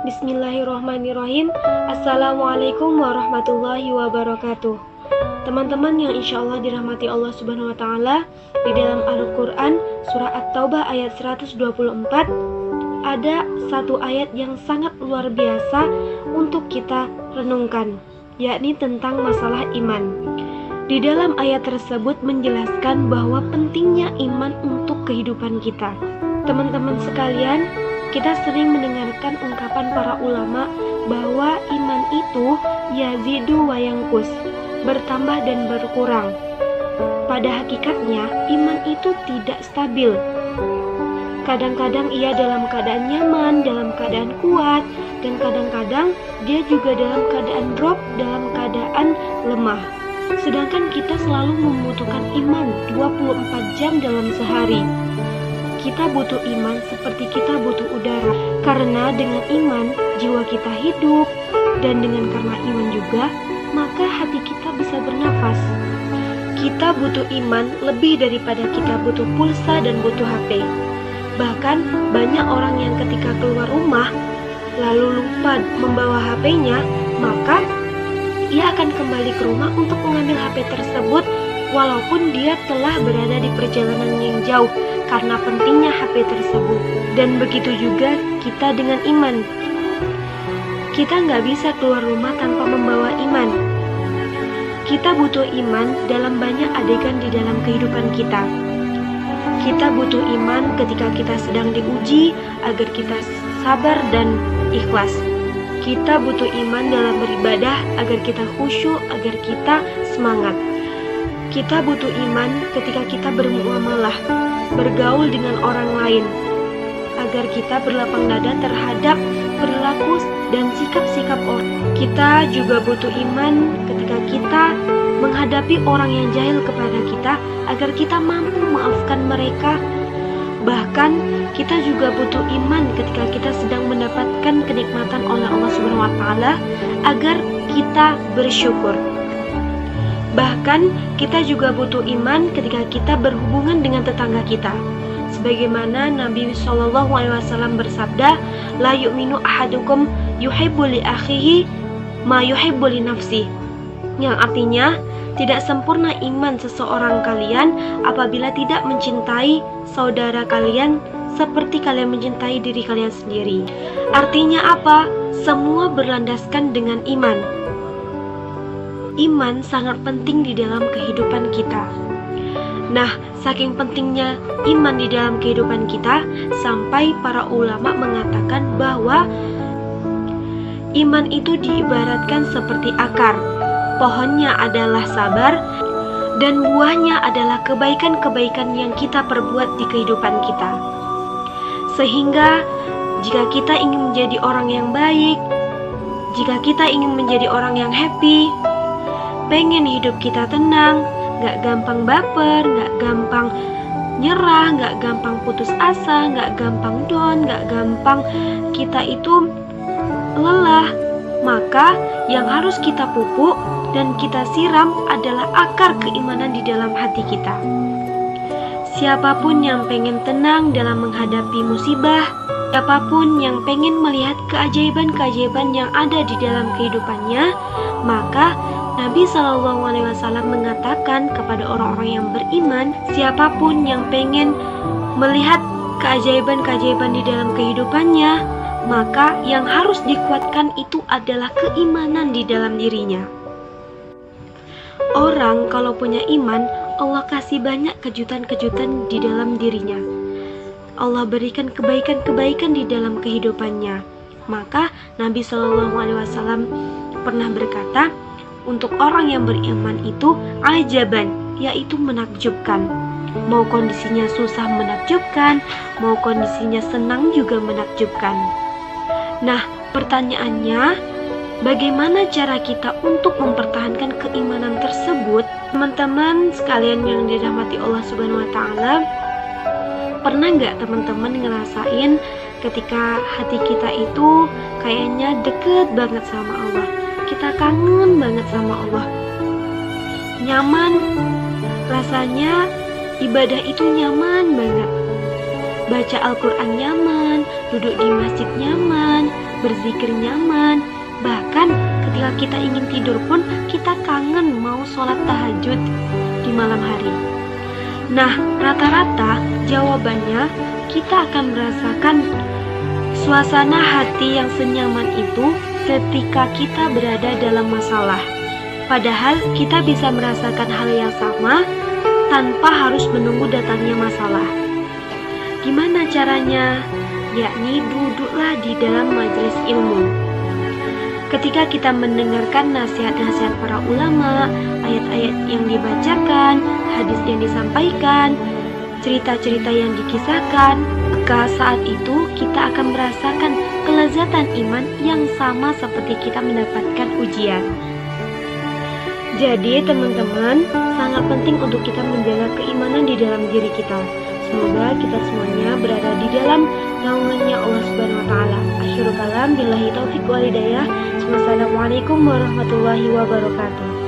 Bismillahirrahmanirrahim. Assalamualaikum warahmatullahi wabarakatuh. Teman-teman yang insya Allah dirahmati Allah Subhanahu wa Ta'ala, di dalam Al-Quran surah At-Taubah ayat 124 ada satu ayat yang sangat luar biasa untuk kita renungkan, yakni tentang masalah iman. Di dalam ayat tersebut menjelaskan bahwa pentingnya iman untuk kehidupan kita. Teman-teman sekalian, kita sering mendengarkan ungkapan para ulama bahwa iman itu yazidu wa yanqus, bertambah dan berkurang. Pada hakikatnya, iman itu tidak stabil. Kadang-kadang ia dalam keadaan nyaman, dalam keadaan kuat, dan kadang-kadang dia juga dalam keadaan drop, dalam keadaan lemah. Sedangkan kita selalu membutuhkan iman 24 jam dalam sehari. Kita butuh iman seperti kita butuh udara, karena dengan iman jiwa kita hidup, dan dengan karena iman juga maka hati kita bisa bernafas. Kita butuh iman lebih daripada kita butuh pulsa dan butuh HP. Bahkan banyak orang yang ketika keluar rumah lalu lupa membawa HP-nya, maka ia akan kembali ke rumah untuk mengambil HP tersebut walaupun dia telah berada di perjalanan yang jauh karena pentingnya HP tersebut. Dan begitu juga kita dengan iman. Kita nggak bisa keluar rumah tanpa membawa iman. Kita butuh iman dalam banyak adegan di dalam kehidupan kita. Kita butuh iman ketika kita sedang diuji agar kita sabar dan ikhlas. Kita butuh iman dalam beribadah agar kita khusyuk, agar kita semangat. Kita butuh iman ketika kita bermuamalah, bergaul dengan orang lain, agar kita berlapang dada terhadap perilaku dan sikap-sikap orang. Kita juga butuh iman ketika kita menghadapi orang yang jahil kepada kita, agar kita mampu memaafkan mereka. Bahkan kita juga butuh iman ketika kita sedang mendapatkan kenikmatan oleh Allah Subhanahu wa Ta'ala, agar kita bersyukur. Bahkan kita juga butuh iman ketika kita berhubungan dengan tetangga kita. Sebagaimana Nabi SAW bersabda, la yu'minu ahadukum yuhibbu li akhihi ma yuhibbu li nafsi. Yang artinya, tidak sempurna iman seseorang kalian apabila tidak mencintai saudara kalian seperti kalian mencintai diri kalian sendiri. Artinya apa? Semua berlandaskan dengan iman. Iman sangat penting di dalam kehidupan kita. Nah, saking pentingnya iman di dalam kehidupan kita, sampai para ulama mengatakan bahwa iman itu diibaratkan seperti akar. Pohonnya adalah sabar, dan buahnya adalah kebaikan-kebaikan yang kita perbuat di kehidupan kita. Sehingga, jika kita ingin menjadi orang yang baik, jika kita ingin menjadi orang yang happy, pengen hidup kita tenang, gak gampang baper, gak gampang nyerah, gak gampang putus asa, gak gampang down, gak gampang kita itu lelah, maka yang harus kita pupuk dan kita siram adalah akar keimanan di dalam hati kita. Siapapun yang pengen tenang dalam menghadapi musibah, siapapun yang pengen melihat keajaiban-keajaiban yang ada di dalam kehidupannya, maka Nabi SAW mengatakan kepada orang-orang yang beriman, siapapun yang pengen melihat keajaiban-keajaiban di dalam kehidupannya, maka yang harus dikuatkan itu adalah keimanan di dalam dirinya. Orang kalau punya iman, Allah kasih banyak kejutan-kejutan di dalam dirinya. Allah berikan kebaikan-kebaikan di dalam kehidupannya. Maka Nabi SAW pernah berkata, untuk orang yang beriman itu ajaban, yaitu menakjubkan. Mau kondisinya susah menakjubkan, mau kondisinya senang juga menakjubkan. Nah, pertanyaannya, bagaimana cara kita untuk mempertahankan keimanan tersebut? Teman-teman sekalian yang dirahmati Allah Subhanahu wa Ta'ala, pernah nggak teman-teman ngerasain ketika hati kita itu kayaknya deket banget sama Allah? Kita kangen banget sama Allah, nyaman, rasanya ibadah itu nyaman banget. Baca Al-Quran nyaman, duduk di masjid nyaman, berzikir nyaman. Bahkan ketika kita ingin tidur pun kita kangen mau sholat tahajud di malam hari. Nah, rata-rata jawabannya kita akan merasakan suasana hati yang senyaman itu ketika kita berada dalam masalah. Padahal kita bisa merasakan hal yang sama tanpa harus menunggu datangnya masalah. Gimana caranya? Yakni duduklah di dalam majelis ilmu. Ketika kita mendengarkan nasihat-nasihat para ulama, ayat-ayat yang dibacakan, hadis yang disampaikan, cerita-cerita yang dikisahkan, maka saat itu kita akan merasakan kelezatan iman yang sama seperti kita mendapatkan ujian. Jadi teman-teman, sangat penting untuk kita menjaga keimanan di dalam diri kita. Semoga kita semuanya berada di dalam naungannya Allah Subhanahu wa taala. Akhirul kalam, billahi taufiq wal hidayah. Wassalamualaikum warahmatullahi wabarakatuh.